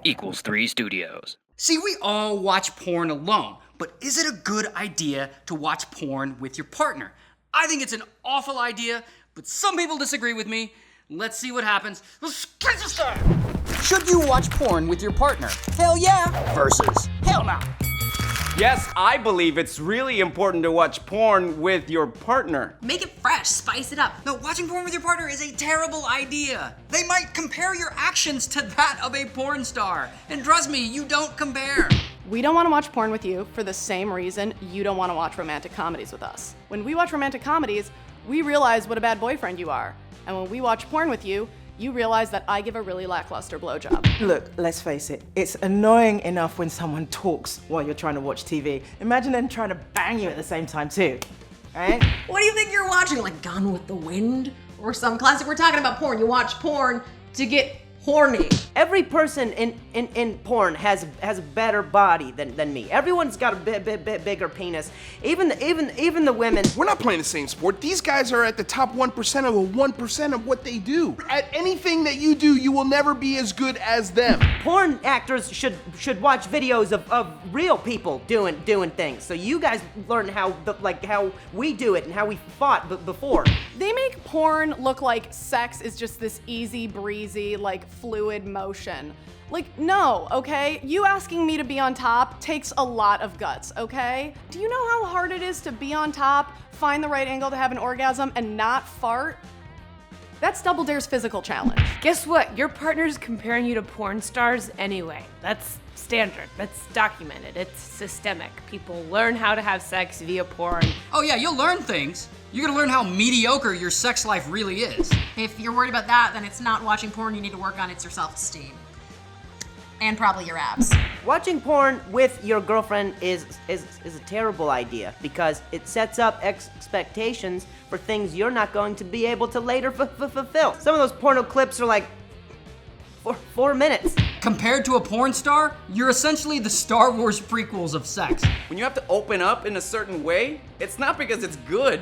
equals 3 Studios. See, we all watch porn alone, but is it a good idea to watch porn with your partner? I think it's an awful idea, but some people disagree with me. Let's see what happens. Let's get this started. Should you watch porn with your partner? Hell yeah. Versus hell no. Yes, I believe it's really important to watch porn with your partner. Make it fresh, spice it up. No, watching porn with your partner is a terrible idea. They might compare your actions to that of a porn star. And trust me, you don't compare. We don't want to watch porn with you for the same reason you don't want to watch romantic comedies with us. When we watch romantic comedies, we realize what a bad boyfriend you are. And when we watch porn with you, you realize that I give a really lackluster blowjob. Look, let's face it, it's annoying enough when someone talks while you're trying to watch TV. Imagine them trying to bang you at the same time too, right? What do you think you're watching? Like Gone with the Wind? Or some classic? We're talking about porn. You watch porn to get horny. Every person in porn has a better body than me. Everyone's got a bit bigger penis. Even the women. We're not playing the same sport. These guys are at the top 1% of the 1% of what they do. At anything that you do, you will never be as good as them. Porn actors should watch videos of real people doing things. So you guys learn how we do it and how we fought before. They make porn look like sex is just this easy breezy, like fluid motion. Like, no, okay? You asking me to be on top takes a lot of guts, okay? Do you know how hard it is to be on top, find the right angle to have an orgasm, and not fart? That's Double Dare's physical challenge. Guess what? Your partner's comparing you to porn stars anyway. That's standard. That's documented. It's systemic. People learn how to have sex via porn. Oh yeah, you'll learn things. You're gonna learn how mediocre your sex life really is. If you're worried about that, then it's not watching porn you need to work on, it's your self-esteem. And probably your abs. Watching porn with your girlfriend is a terrible idea because it sets up expectations for things you're not going to be able to later fulfill. Some of those porno clips are like 4 minutes. Compared to a porn star, you're essentially the Star Wars prequels of sex. When you have to open up in a certain way, it's not because it's good.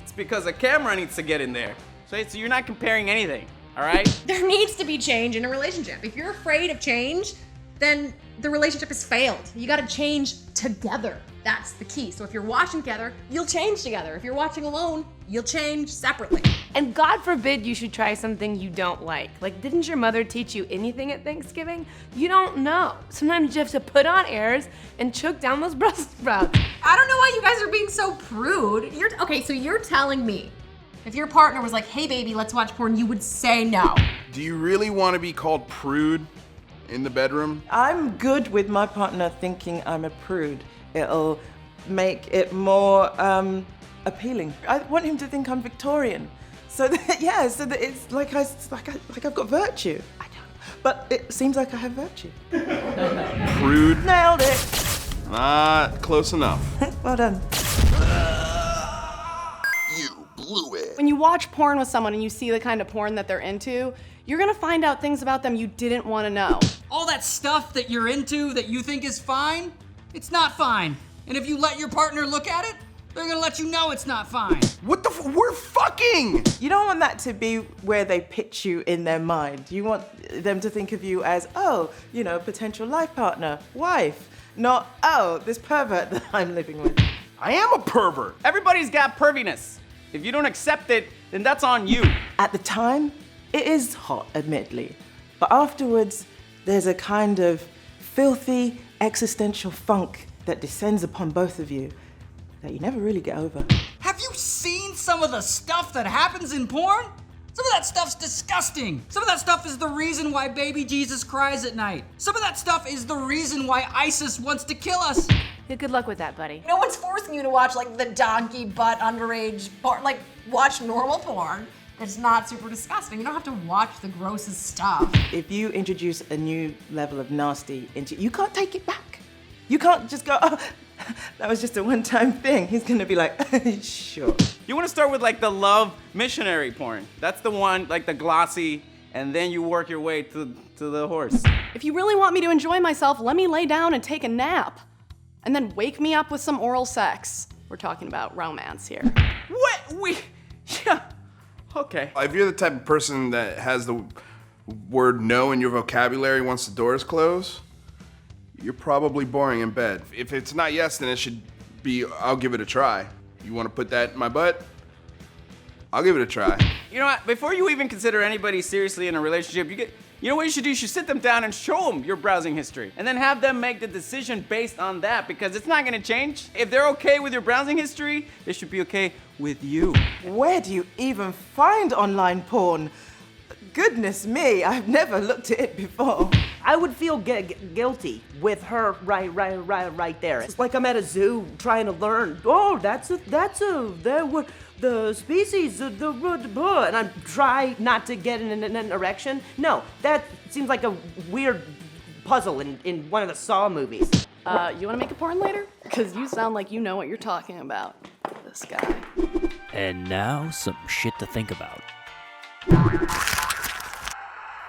It's because a camera needs to get in there. So you're not comparing anything, all right? There needs to be change in a relationship. If you're afraid of change, then the relationship has failed. You gotta change together. That's the key. So if you're watching together, you'll change together. If you're watching alone, you'll change separately. And God forbid you should try something you don't like. Like, didn't your mother teach you anything at Thanksgiving? You don't know. Sometimes you have to put on airs and choke down those Brussels sprouts. I don't know why you guys are being so prude. Okay, so you're telling me if your partner was like, hey baby, let's watch porn, you would say no. Do you really want to be called prude in the bedroom? I'm good with my partner thinking I'm a prude. It'll make it more appealing. I want him to think I'm Victorian. So that, so that it's like I've got virtue. I don't, but it seems like I have virtue. Prude? Nailed it. Not close enough. Well done. You blew it. When you watch porn with someone and you see the kind of porn that they're into, you're gonna find out things about them you didn't want to know. All that stuff that you're into that you think is fine, it's not fine. And if you let your partner look at it, they're gonna let you know it's not fine. What the we're fucking! You don't want that to be where they pitch you in their mind. You want them to think of you as, oh, potential life partner, wife, not, oh, this pervert that I'm living with. I am a pervert. Everybody's got perviness. If you don't accept it, then that's on you. At the time, it is hot, admittedly. But afterwards, there's a kind of filthy existential funk that descends upon both of you that you never really get over. Have you seen some of the stuff that happens in porn? Some of that stuff's disgusting. Some of that stuff is the reason why baby Jesus cries at night. Some of that stuff is the reason why ISIS wants to kill us. Yeah, good luck with that, buddy. No one's forcing you to watch like the donkey butt underage porn. Like, watch normal porn. It's not super disgusting. You don't have to watch the grossest stuff. If you introduce a new level of nasty into you can't take it back. You can't just go, oh, that was just a one-time thing. He's gonna be like, sure. You want to start with like the love missionary porn. That's the one, like the glossy, and then you work your way to the horse. If you really want me to enjoy myself, let me lay down and take a nap. And then wake me up with some oral sex. We're talking about romance here. What? Yeah. Okay. If you're the type of person that has the word no in your vocabulary once the doors close, you're probably boring in bed. If it's not yes, then it should be I'll give it a try. You want to put that in my butt? I'll give it a try. You know what? Before you even consider anybody seriously in a relationship, you know what you should do? You should sit them down and show them your browsing history. And then have them make the decision based on that, because it's not gonna change. If they're okay with your browsing history, they should be okay with you. Where do you even find online porn? Goodness me, I've never looked at it before. I would feel guilty with her right there. It's like I'm at a zoo trying to learn. Oh, there were the species, and I'm trying not to get an erection. No, that seems like a weird puzzle in one of the Saw movies. You wanna make a porn later? Because you sound like you know what you're talking about. This guy. And now, some shit to think about.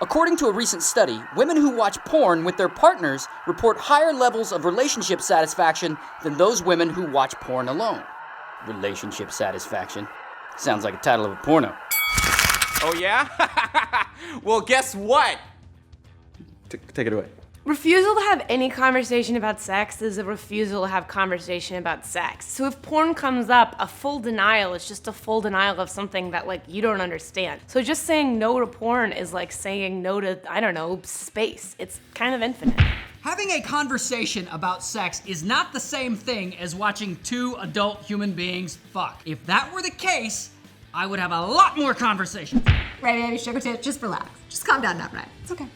According to a recent study, women who watch porn with their partners report higher levels of relationship satisfaction than those women who watch porn alone. Relationship satisfaction. Sounds like a title of a porno. Oh yeah? Well, guess what? Take it away. Refusal to have any conversation about sex is a refusal to have conversation about sex. So if porn comes up, a full denial is just a full denial of something that, like, you don't understand. So just saying no to porn is like saying no to, I don't know, space. It's kind of infinite. Having a conversation about sex is not the same thing as watching two adult human beings fuck. If that were the case, I would have a lot more conversation. Right, baby, sugar tit, just relax. Just calm down now, right? It's okay.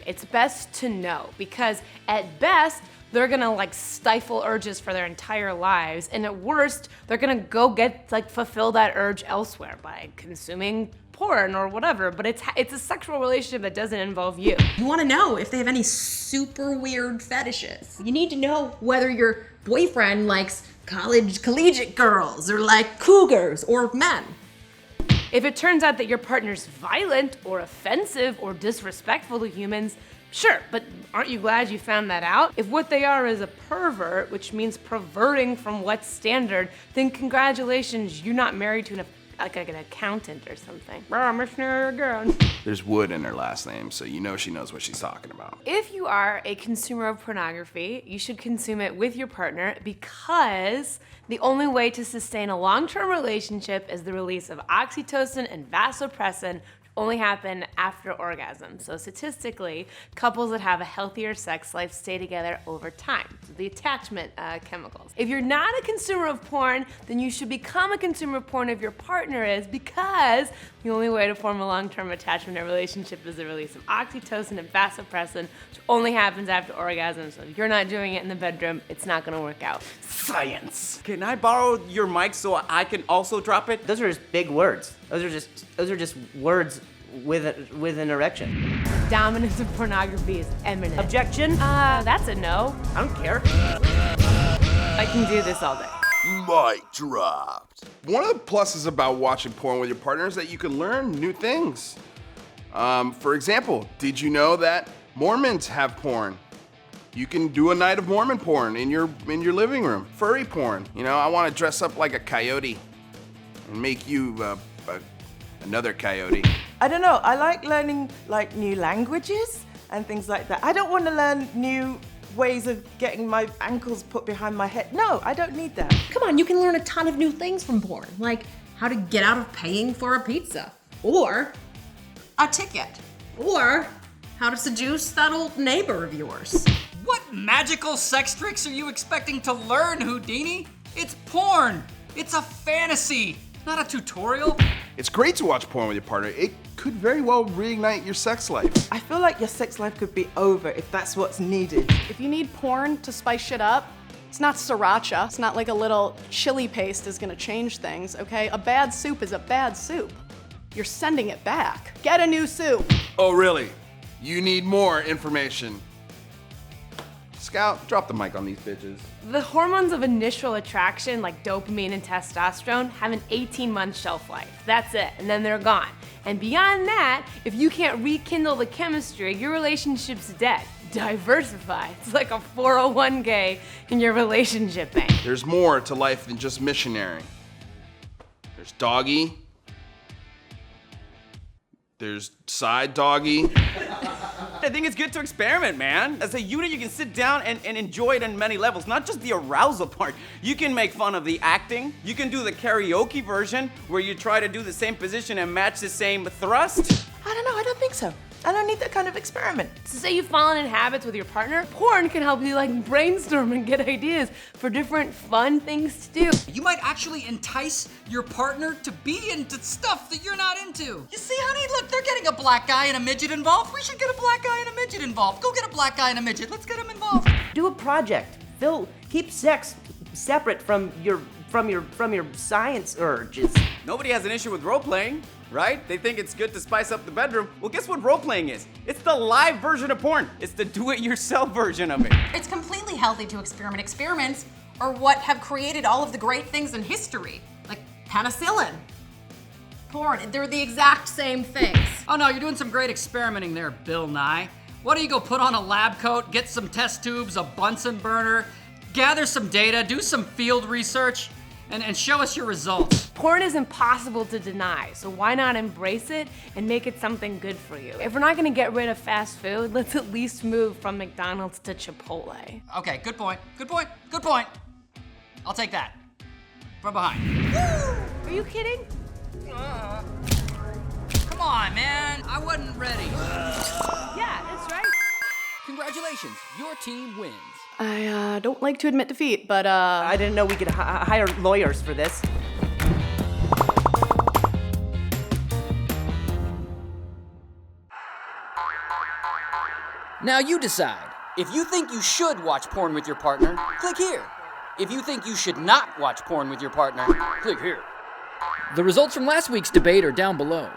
It's best to know, because at best, they're gonna like stifle urges for their entire lives, and at worst, they're gonna go fulfill that urge elsewhere by consuming porn or whatever, but it's a sexual relationship that doesn't involve you. You want to know if they have any super weird fetishes. You need to know whether your boyfriend likes collegiate girls or like cougars or men. If it turns out that your partner's violent or offensive or disrespectful to humans, sure, but aren't you glad you found that out? If what they are is a pervert, which means perverting from what's standard, then congratulations, you're not married to an accountant or something. Missionary again. There's Wood in her last name, so you know she knows what she's talking about. If you are a consumer of pornography, you should consume it with your partner, because the only way to sustain a long-term relationship is the release of oxytocin and vasopressin, only happen after orgasm. So statistically, couples that have a healthier sex life stay together over time. So the attachment chemicals. If you're not a consumer of porn, then you should become a consumer of porn if your partner is, because the only way to form a long-term attachment or relationship is the release of oxytocin and vasopressin, which only happens after orgasm. So if you're not doing it in the bedroom, it's not gonna work out. Science. Can I borrow your mic so I can also drop it? Those are just big words. Those are just words with an erection. Dominance of pornography is eminent. Objection? That's a no. I don't care. I can do this all day. Mic dropped. One of the pluses about watching porn with your partner is that you can learn new things. For example, did you know that Mormons have porn? You can do a night of Mormon porn in your living room. Furry porn. You know, I want to dress up like a coyote and make you another coyote. I don't know, I like learning like new languages and things like that. I don't want to learn new ways of getting my ankles put behind my head. No, I don't need that. Come on, you can learn a ton of new things from porn, like how to get out of paying for a pizza, or a ticket, or how to seduce that old neighbor of yours. What magical sex tricks are you expecting to learn, Houdini? It's porn. It's a fantasy, not a tutorial. It's great to watch porn with your partner. It could very well reignite your sex life. I feel like your sex life could be over if that's what's needed. If you need porn to spice shit up, it's not sriracha. It's not like a little chili paste is gonna change things, okay? A bad soup is a bad soup. You're sending it back. Get a new soup. Oh, really? You need more information. Scout, drop the mic on these bitches. The hormones of initial attraction, like dopamine and testosterone, have an 18-month shelf life. That's it, and then they're gone. And beyond that, if you can't rekindle the chemistry, your relationship's dead. Diversify. It's like a 401k in your relationship bank. There's more to life than just missionary. There's doggy. There's side doggy. I think it's good to experiment, man. As a unit, you can sit down and enjoy it on many levels, not just the arousal part. You can make fun of the acting. You can do the karaoke version where you try to do the same position and match the same thrust. I don't know, I don't think so. I don't need that kind of experiment. So say you've fallen in habits with your partner, porn can help you like brainstorm and get ideas for different fun things to do. You might actually entice your partner to be into stuff that you're not into. You see, honey, look, they're getting a black guy and a midget involved. We should get a black guy and a midget involved. Go get a black guy and a midget. Let's get them involved. Do a project. Keep sex separate from your science urges. Nobody has an issue with role-playing, right? They think it's good to spice up the bedroom. Well, guess what role-playing is? It's the live version of porn. It's the do-it-yourself version of it. It's completely healthy to experiment. Experiments are what have created all of the great things in history, like penicillin, porn. They're the exact same things. Oh no, you're doing some great experimenting there, Bill Nye. Why don't you go put on a lab coat, get some test tubes, a Bunsen burner, gather some data, do some field research, and show us your results. Porn is impossible to deny, so why not embrace it and make it something good for you? If we're not gonna get rid of fast food, let's at least move from McDonald's to Chipotle. Okay, good point, good point, good point. I'll take that. From behind. Are you kidding? Come on, man, I wasn't ready. Yeah, that's right. Congratulations, your team wins. I don't like to admit defeat, but I didn't know we could hire lawyers for this. Now you decide. If you think you should watch porn with your partner, click here. If you think you should not watch porn with your partner, click here. The results from last week's debate are down below.